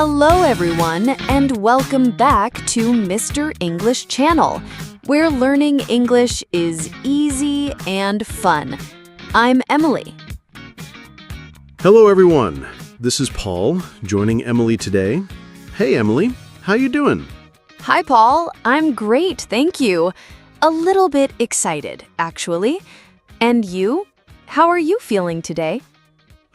Hello everyone, and welcome back to Mr. English Channel, where learning English is easy and fun. I'm Emily. Hello everyone, this is Paul, joining Emily today. Hey Emily, how you doing? Hi Paul, I'm great, thank you. A little bit excited, actually. And you? How are you feeling today?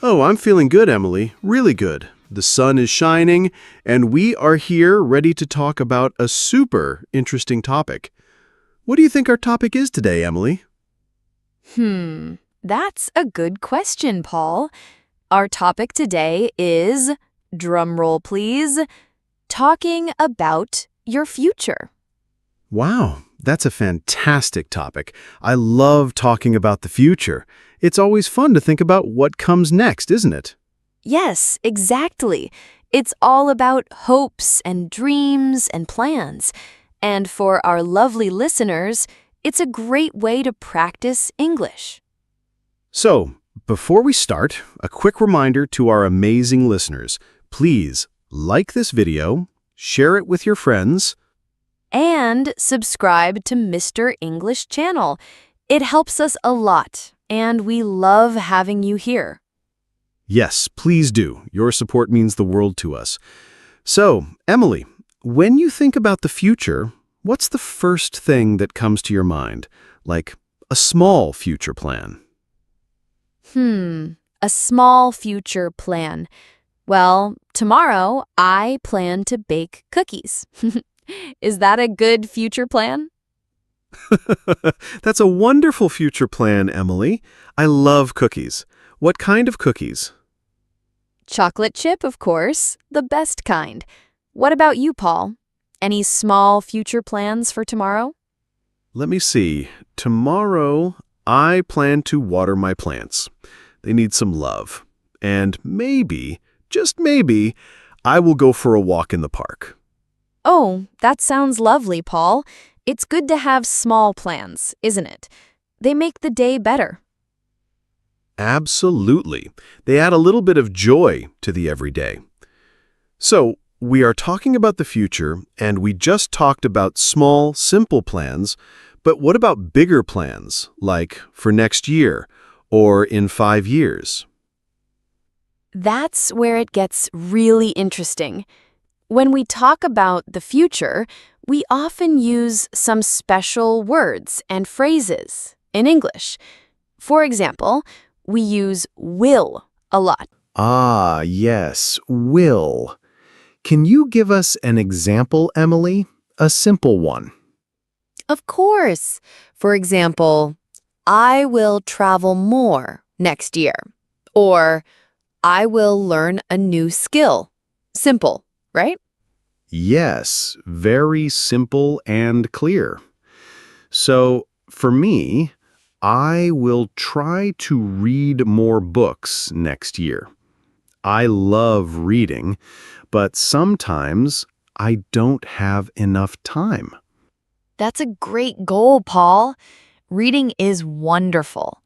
Oh, I'm feeling good, Emily, really good. The sun is shining, and we are here ready to talk about a super interesting topic. What do you think our topic is today, Emily? That's a good question, Paul. Our topic today is, drumroll please, talking about your future. Wow, that's a fantastic topic. I love talking about the future. It's always fun to think about what comes next, isn't it? Yes, exactly. It's all about hopes and dreams and plans. And for our lovely listeners, it's a great way to practice English. So, before we start, a quick reminder to our amazing listeners. Please like this video, share it with your friends, And subscribe to Mr. English Channel. It helps us a lot, and we love having you here. Yes, please do. Your support means the world to us. So, Emily, when you think about the future, what's the first thing that comes to your mind? Like a small future plan. A small future plan. Well, tomorrow I plan to bake cookies. Is that a good future plan? That's a wonderful future plan, Emily. I love cookies. What kind of cookies? Chocolate chip, of course, the best kind. What about you, Paul? Any small future plans for tomorrow? Let me see. Tomorrow, I plan to water my plants. They need some love. And maybe, just maybe, I will go for a walk in the park. Oh, that sounds lovely, Paul. It's good to have small plans, isn't it? They make the day better. Absolutely. They add a little bit of joy to the everyday. So, we are talking about the future, and we just talked about small, simple plans, but what about bigger plans, like for next year or in 5 years? That's where it gets really interesting. When we talk about the future, we often use some special words and phrases in English. For example, we use will a lot. Ah, yes, will. Can you give us an example, Emily? A simple one. Of course. For example, I will travel more next year. Or I will learn a new skill. Simple, right? Yes, very simple and clear. So, for me, I will try to read more books next year. I love reading, but sometimes I don't have enough time. That's a great goal, Paul. Reading is wonderful.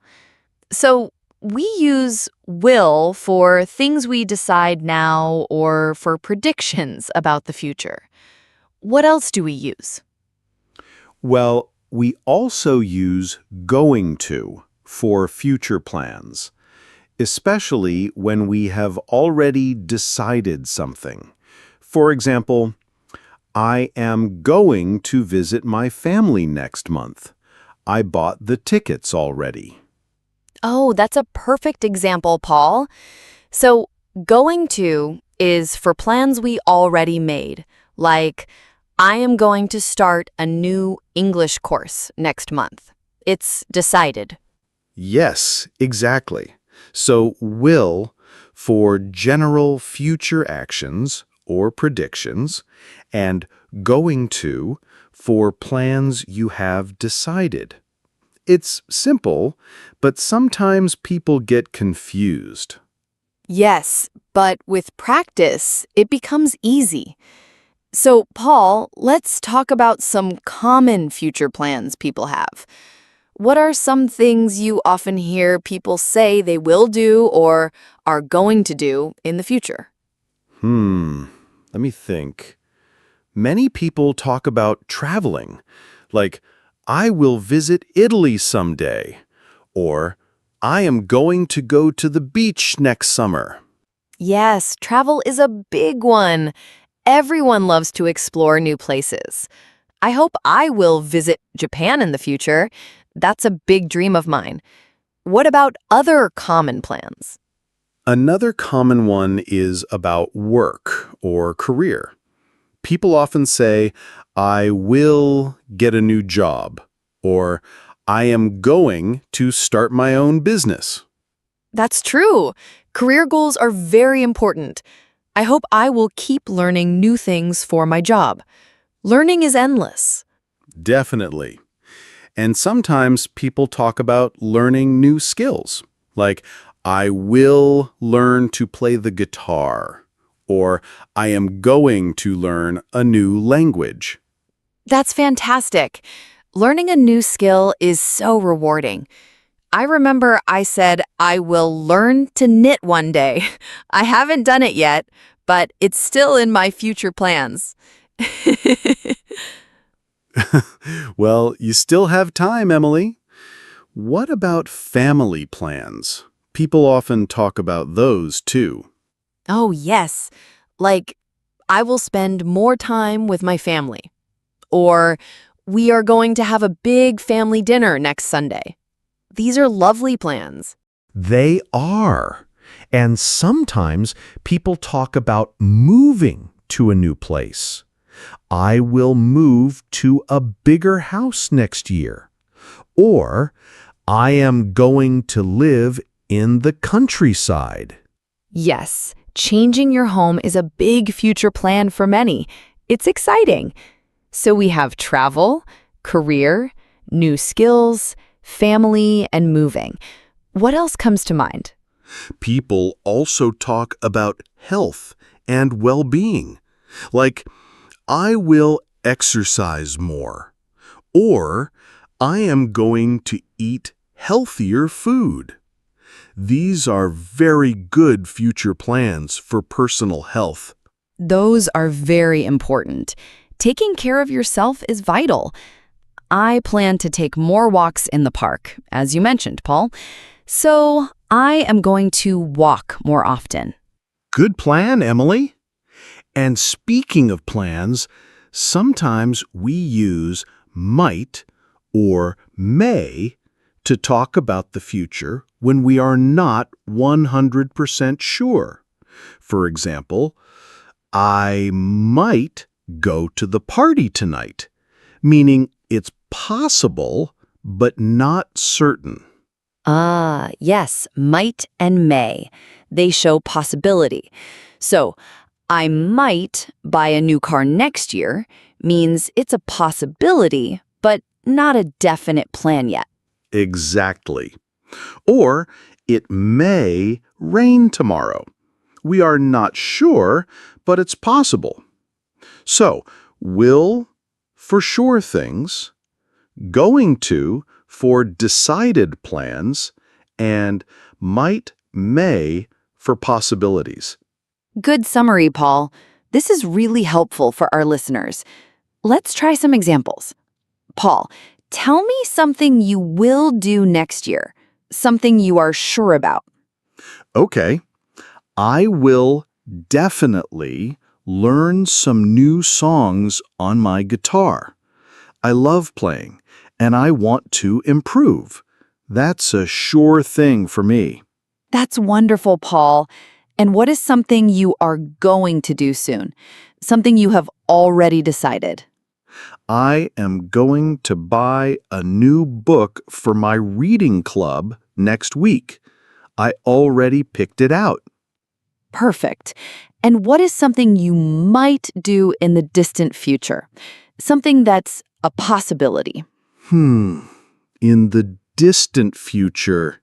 So, we use will for things we decide now or for predictions about the future. What else do we use? Well, we also use going to for future plans, especially when we have already decided something. For example, I am going to visit my family next month. I bought the tickets already. Oh, that's a perfect example, Paul. So, going to is for plans we already made, like, I am going to start a new English course next month. It's decided. Yes, exactly. So will for general future actions or predictions, and going to for plans you have decided. It's simple, but sometimes people get confused. Yes, but with practice, it becomes easy. So, Paul, let's talk about some common future plans people have. What are some things you often hear people say they will do or are going to do in the future? Hmm, Let me think. Many people talk about traveling, like, I will visit Italy someday, or I am going to go to the beach next summer. Yes, travel is a big one. Everyone loves to explore new places. I hope I will visit Japan in the future. That's a big dream of mine. What about other common plans? Another common one is about work or career. People often say, I will get a new job, or I am going to start my own business. That's true. Career goals are very important. I hope I will keep learning new things for my job. Learning is endless. Definitely. And sometimes people talk about learning new skills, like, I will learn to play the guitar, or I am going to learn a new language. That's fantastic. Learning a new skill is so rewarding. I remember I said I will learn to knit one day. I haven't done it yet, but it's still in my future plans. Well, you still have time, Emily. What about family plans? People often talk about those too. Oh, yes. Like, I will spend more time with my family. Or, we are going to have a big family dinner next Sunday. These are lovely plans. They are. And sometimes people talk about moving to a new place. I will move to a bigger house next year. Or, I am going to live in the countryside. Yes, changing your home is a big future plan for many. It's exciting. So we have travel, career, new skills, family, and moving. What else comes to mind? People also talk about health and well-being. Like, I will exercise more. Or, I am going to eat healthier food. These are very good future plans for personal health. Those are very important. Taking care of yourself is vital. I plan to take more walks in the park, as you mentioned, Paul. So I am going to walk more often. Good plan, Emily. And speaking of plans, sometimes we use might or may to talk about the future when we are not 100% sure. For example, I might go to the party tonight, meaning it's possible but not certain. Ah, yes, might and may. They show possibility. So, I might buy a new car next year means it's a possibility, but not a definite plan yet. Exactly. Or it may rain tomorrow. We are not sure, but it's possible. So, will for sure things, going to for decided plans, and might, may for possibilities. Good summary, Paul. This is really helpful for our listeners. Let's try some examples. Paul, tell me something you will do next year, something you are sure about. Okay, I will definitely learn some new songs on my guitar. I love playing, and I want to improve. That's a sure thing for me. That's wonderful, Paul. And what is something you are going to do soon? Something you have already decided? I am going to buy a new book for my reading club next week. I already picked it out. Perfect. And what is something you might do in the distant future? Something that's a possibility. In the distant future,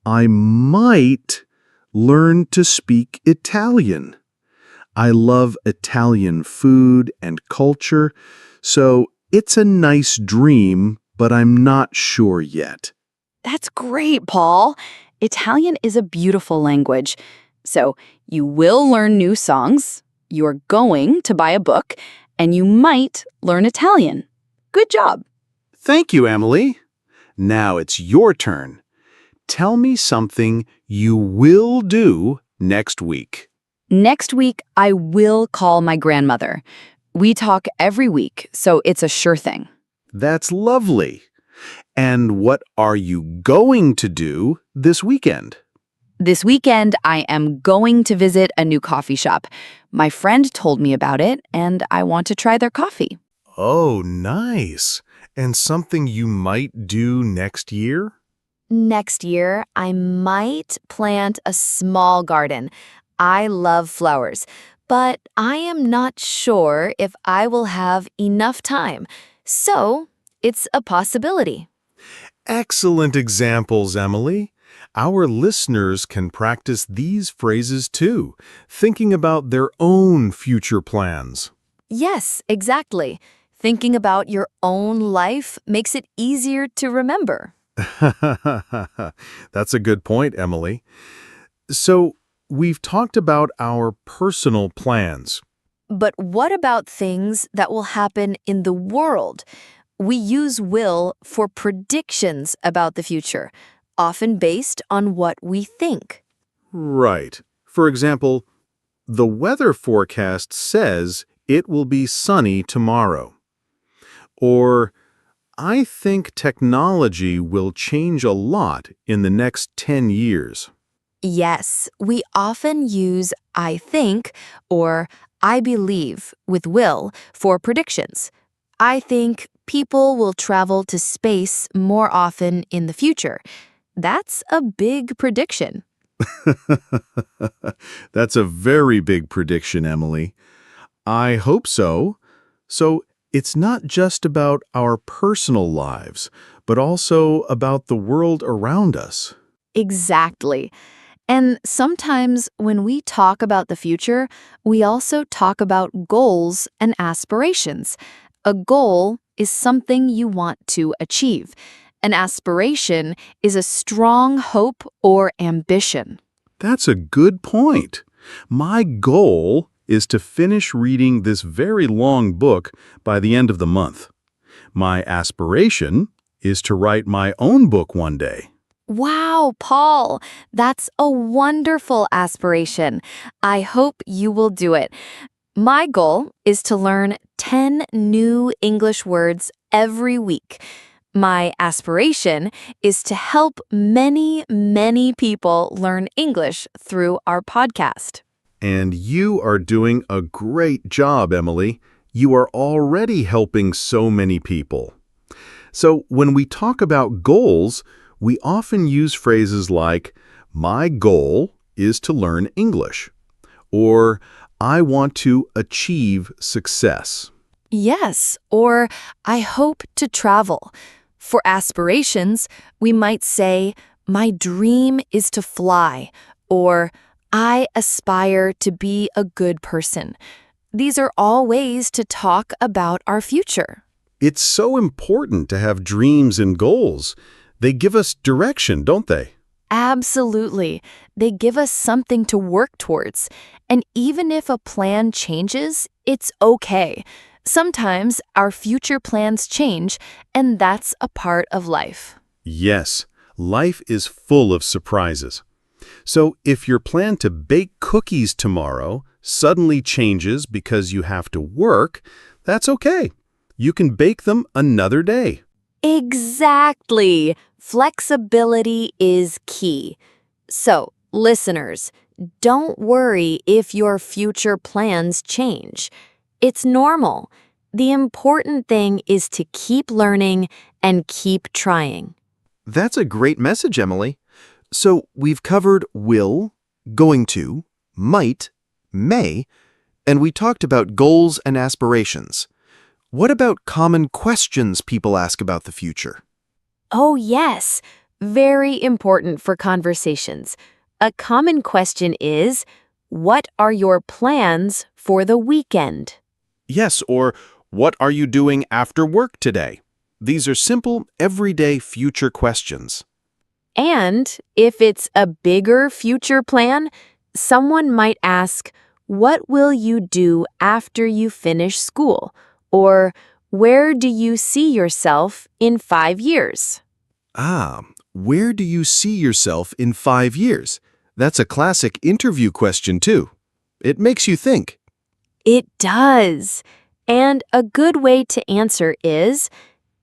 I might learn to speak Italian. I love Italian food and culture, so it's a nice dream, but I'm not sure yet. That's great, Paul. Italian is a beautiful language. So you will learn new songs, you're going to buy a book, and you might learn Italian. Good job. Thank you, Emily. Now it's your turn. Tell me something you will do next week. Next week, I will call my grandmother. We talk every week, so it's a sure thing. That's lovely. And what are you going to do this weekend? This weekend, I am going to visit a new coffee shop. My friend told me about it, and I want to try their coffee. Oh, nice. And something you might do next year? Next year, I might plant a small garden. I love flowers, but I am not sure if I will have enough time. So, it's a possibility. Excellent examples, Emily. Our listeners can practice these phrases too, thinking about their own future plans. Yes, exactly. Thinking about your own life makes it easier to remember. That's a good point, Emily. So, we've talked about our personal plans. But what about things that will happen in the world? We use will for predictions about the future, often based on what we think. Right. For example, the weather forecast says it will be sunny tomorrow. Or, I think technology will change a lot in the next 10 years. Yes, we often use I think or I believe with will for predictions. I think people will travel to space more often in the future. That's a big prediction. That's a very big prediction, Emily. I hope so. So, it's not just about our personal lives, but also about the world around us. Exactly. And sometimes when we talk about the future, we also talk about goals and aspirations. A goal is something you want to achieve. An aspiration is a strong hope or ambition. That's a good point. My goal is to finish reading this very long book by the end of the month. My aspiration is to write my own book one day. Wow, Paul, that's a wonderful aspiration. I hope you will do it. My goal is to learn 10 new English words every week. My aspiration is to help many, many people learn English through our podcast. And you are doing a great job, Emily. You are already helping so many people. So when we talk about goals, we often use phrases like, my goal is to learn English, or I want to achieve success. Yes, or I hope to travel. For aspirations, we might say, my dream is to fly, or I aspire to be a good person. These are all ways to talk about our future. It's so important to have dreams and goals. They give us direction, don't they? Absolutely. They give us something to work towards. And even if a plan changes, it's okay. Sometimes our future plans change, and that's a part of life. Yes, life is full of surprises. So if your plan to bake cookies tomorrow suddenly changes because you have to work, that's okay. You can bake them another day. Exactly. Flexibility is key. So, listeners, don't worry if your future plans change. It's normal. The important thing is to keep learning and keep trying. That's a great message, Emily. So we've covered will, going to, might, may, and we talked about goals and aspirations. What about common questions people ask about the future? Oh, yes. Very important for conversations. A common question is, what are your plans for the weekend? Yes, or what are you doing after work today? These are simple, everyday future questions. And if it's a bigger future plan, someone might ask, what will you do after you finish school? Or where do you see yourself in 5 years? Where do you see yourself in 5 years? That's a classic interview question, too. It makes you think. It does. And a good way to answer is,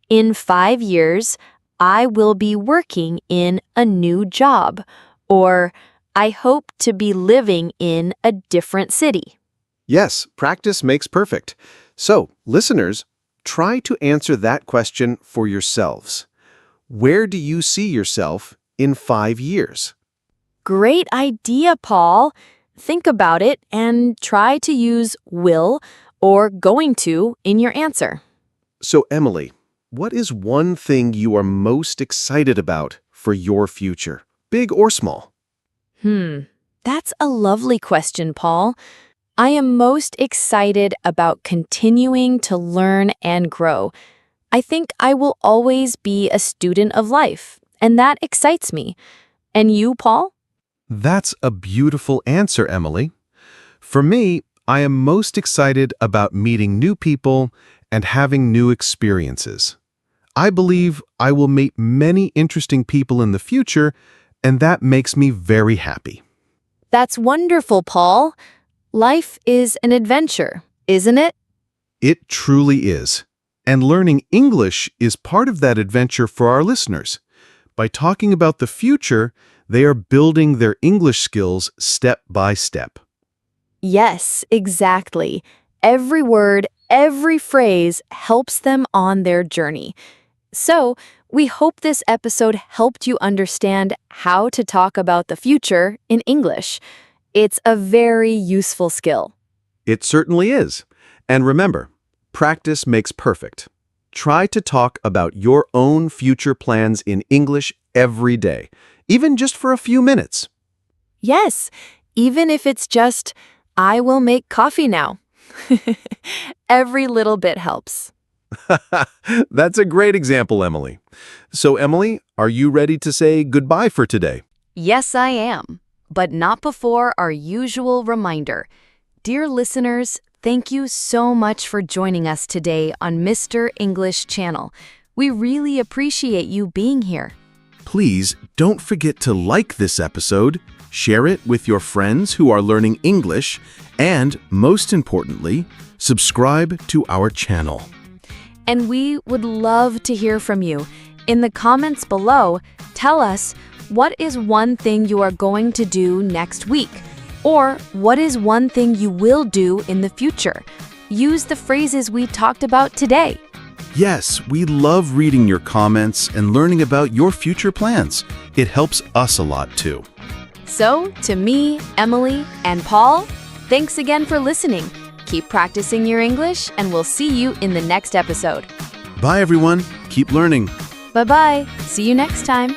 in 5 years, I will be working in a new job. Or, I hope to be living in a different city. Yes, practice makes perfect. So, listeners, try to answer that question for yourselves. Where do you see yourself in 5 years? Great idea, Paul. Think about it and try to use will or going to in your answer. So, Emily, what is one thing you are most excited about for your future, big or small? That's a lovely question, Paul. I am most excited about continuing to learn and grow. I think I will always be a student of life, and that excites me. And you, Paul? That's a beautiful answer, Emily. For me, I am most excited about meeting new people and having new experiences. I believe I will meet many interesting people in the future, and that makes me very happy. That's wonderful, Paul. Life is an adventure, isn't it? It truly is. And learning English is part of that adventure for our listeners. By talking about the future, they are building their English skills step by step. Yes, exactly. Every word, every phrase helps them on their journey. So, we hope this episode helped you understand how to talk about the future in English. It's a very useful skill. It certainly is. And remember, practice makes perfect. Try to talk about your own future plans in English every day, even just for a few minutes. Yes, even if it's just, I will make coffee now. Every little bit helps. That's a great example, Emily. So, Emily, are you ready to say goodbye for today? Yes, I am, but not before our usual reminder. Dear listeners, thank you so much for joining us today on Mr. English Channel. We really appreciate you being here. Please don't forget to like this episode, share it with your friends who are learning English, and, most importantly, subscribe to our channel. And we would love to hear from you. In the comments below, tell us what is one thing you are going to do next week, or what is one thing you will do in the future. Use the phrases we talked about today. Yes, we love reading your comments and learning about your future plans. It helps us a lot too. So, to me, Emily, and Paul, thanks again for listening. Keep practicing your English, and we'll see you in the next episode. Bye, everyone. Keep learning. Bye-bye. See you next time.